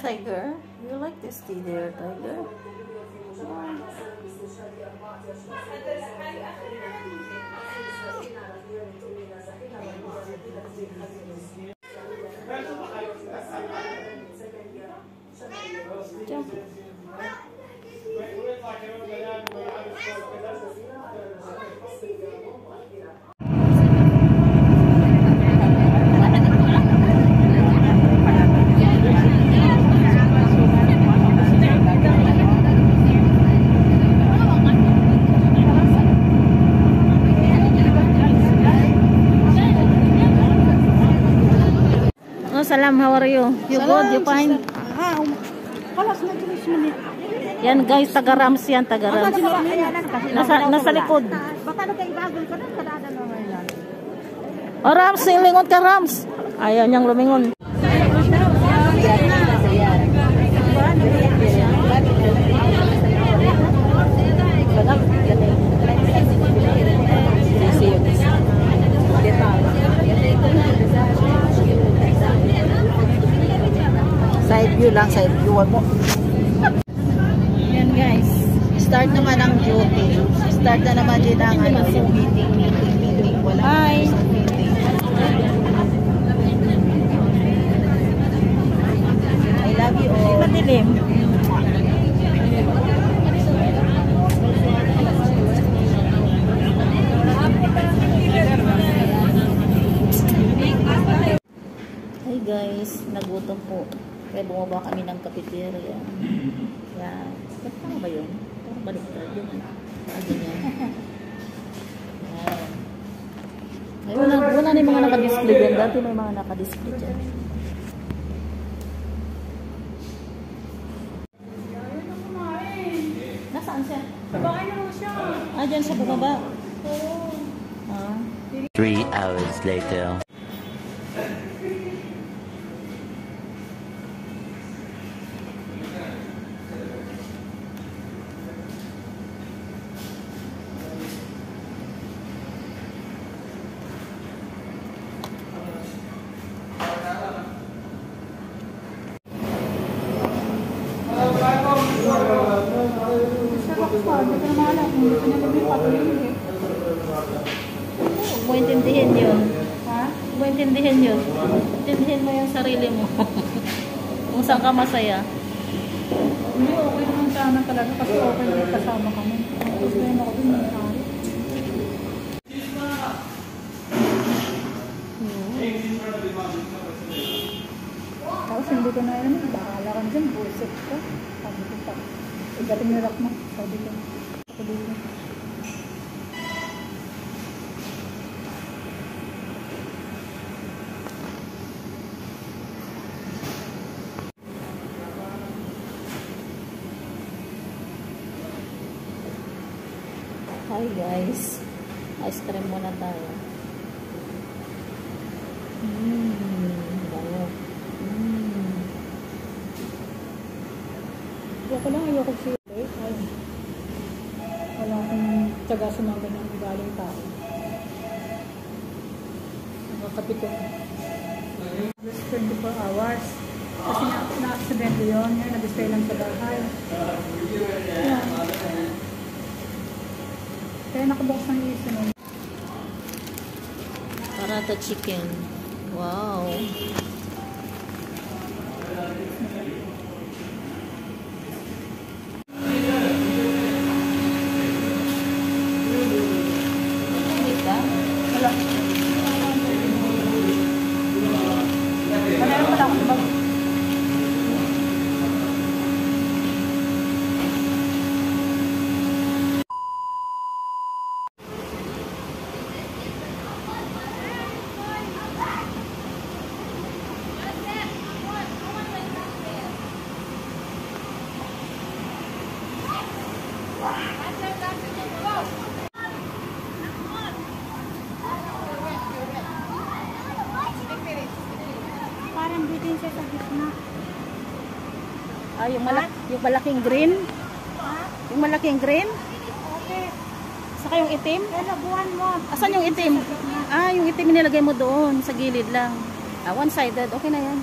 Tiger? You like this tea there, Tiger? Jump. Salam, how are you? You good? You fine? Yan guys, taga-Rams yan, taga-Rams. Nasa likod. Oh, Rams, lingon ka, Rams. Ayaw niyang lumingon. Side view lang, side view mo. Yan guys, start naman ang duty. Start na naman din ang meeting. Wala. Hi. I love you all. Madilim. Hi guys, nagutom po. Kaya bumaba kami ng cafeteria. Yan. Tama ba yun? Parang baliktad yun. Ano yan? Ay, wala na yung mga nakadisplay dyan. Dati may mga nakadisplay dyan. Nasaan siya? Sabakay na mo siya. Ah, dyan siya bumaba. Oo. 3 hours later. Mo intindihin yun. Ha? Mo intindihin yun. Intindihin mo yung sarili mo. Kung saan ka masaya. Hindi, okay naman sana talaga kasi okay din kasama kami. Tapos na yun ako din nangyari. Tapos hindi ko na yun. Bahala ka dyan. Bullshit ka. Sabi ko pa. Igating nilak mo. Sabi ko. Ako dito. Hi guys, ice cream muna tayo. Bango. Ayoko lang, ayoko siya. Wala akong tsaga sa mga ganang galing tao. Nakakapit ko. 24 hours. Kasi na-accident yun. Nag-stay lang sa bahay. Kaya nakabox ng isunod. Paratha chicken. Wow. Parang bitin siya sa gitna. Ah, yung malaking green? Ha? Yung malaking green? Okay. Saka yung itim? Labuhan mo. Asan yung itim? Ah, yung itim nilagay mo doon, sa gilid lang. Ah, one-sided. Okay na yan.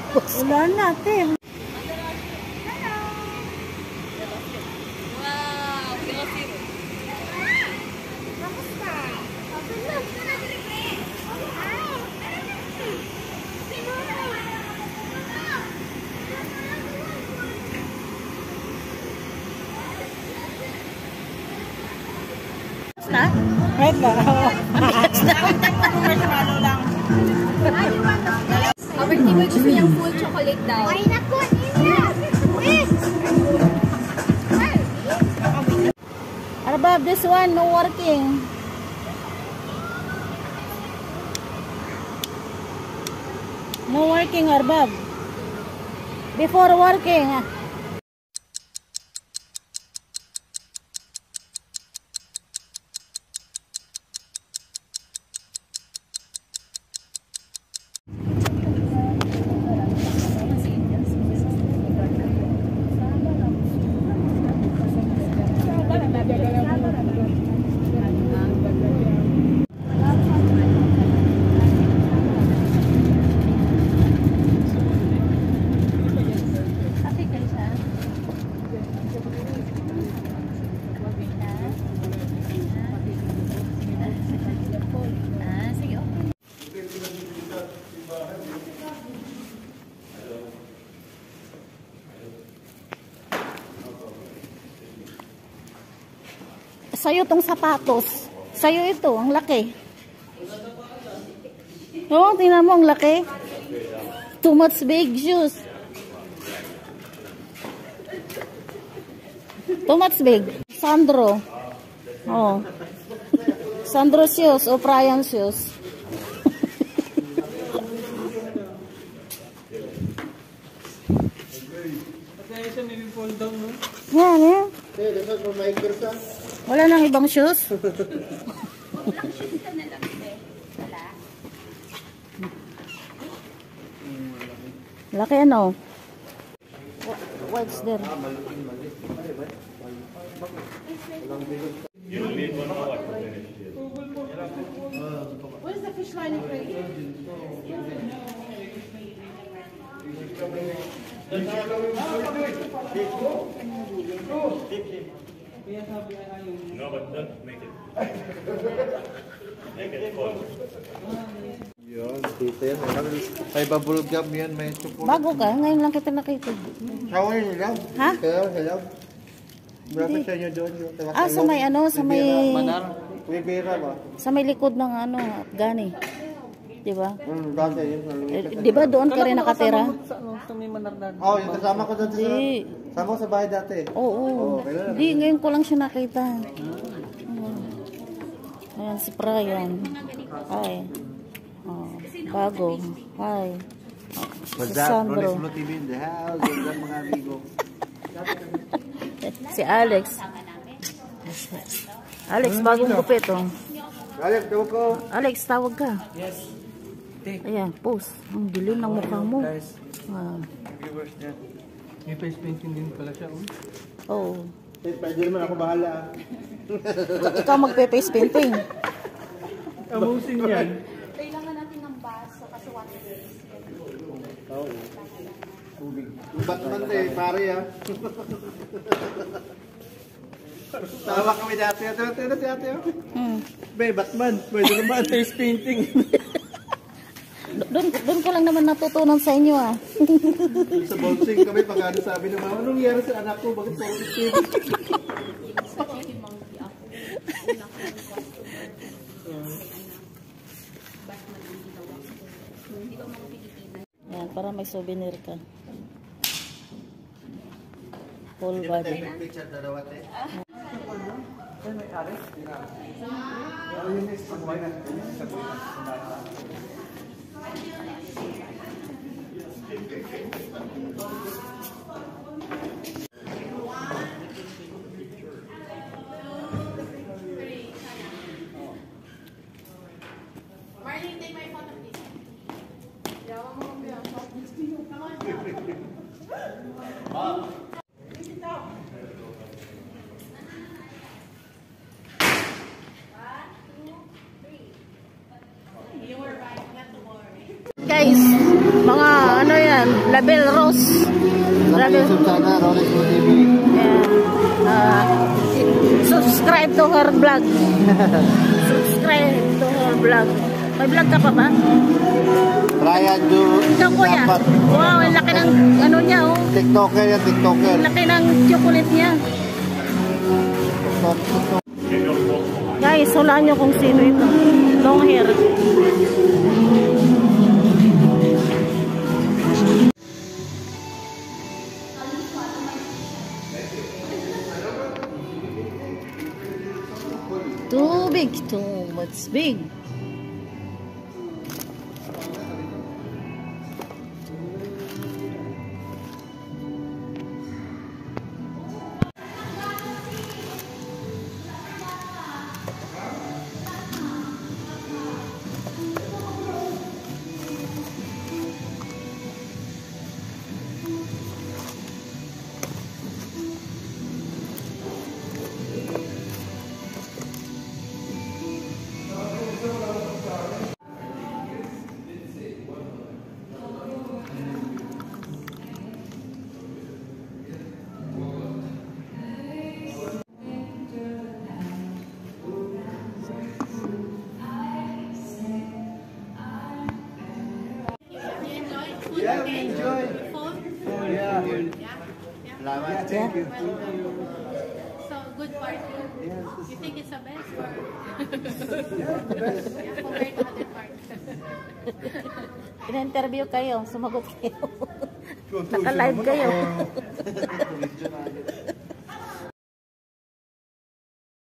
Wala natin. Na? Right ba? Our team gusto niyang full chocolate daw. Ay, naku! Arbab, this one, no working. No working, Arbab. Before working. Sa'yo tong sapatos. Sa'yo ito, ang laki. Oo, tingnan mo, ang laki. Too much big shoes. Too much big. Sandro. Oh. Sandro shoes o Brian shoes. Yan, yan. Wala nang ibang shoes? Laki ano? What's there? Where's the fish line crate? No, but don't make it. Make it full. Yun, dito yan. May bubble gum yan, may chocolate. Bago ka? Ngayon lang kita nakita. Sawa yun lang. Ha? Hello. Malapit sa inyo doon. Sa may ano, sa may... Rivera ba? Sa may likod ng ano, Afghani. Diba? Dante yun. Diba doon ka rin nakatira? Oo, yung kasama ko dati sa... Di. Sama ko sa bahay dati. Oo. Di, ngayon ko lang siya nakita. Ayan, si Brian. Hi. Oh, bago. Hi. Si Sandro. TV in the house. Yung mga amigo. Si Alex. Alex, bagong gupit oh. Alex, tawag ko. Alex, tawag ka. Yes. Ayan, post. Ang dilim ng mukha mo. Guys, Viewers niya. may face painting din pala siya. Oh. Pwede naman ako bahala. Ikaw magpe-face painting. Abusin yan. Kailangan natin ng bus sa kasuwatan. Oo. Batman eh, pare ah. Tawa kami dati. Ito si ate oh. Be, Batman. Pwede naman face painting. Doon ko lang naman natutunan sa inyo ah. Sa bouncing kami, pag ano sabi ng mama, anong nangyari sa anak ko? Bakit positive? Yan, para may souvenir ka. Full body. Picture na daw ate. Marlene, take my photo, please. Guys, mga ano yan. Yan, Label Rose. Label. Sana, Rolex Mo TV. Yan. Subscribe to her vlog. Subscribe to her vlog. May vlog ka pa ba? Brian Jo. Ikaw kuya. Wow, ang laki ng ano niya oh. TikToker yan, TikToker. Ang laki ng chocolate niya. Guys, hulaan nyo kung sino ito. Long hair. Too big, too much big. Yeah, we enjoy. Oh, yeah. Salamat. Thank you. So, good party. You think it's the best? Or? Compared to other parties. Ina-interview kayo, sumagot kayo. Naka-live kayo.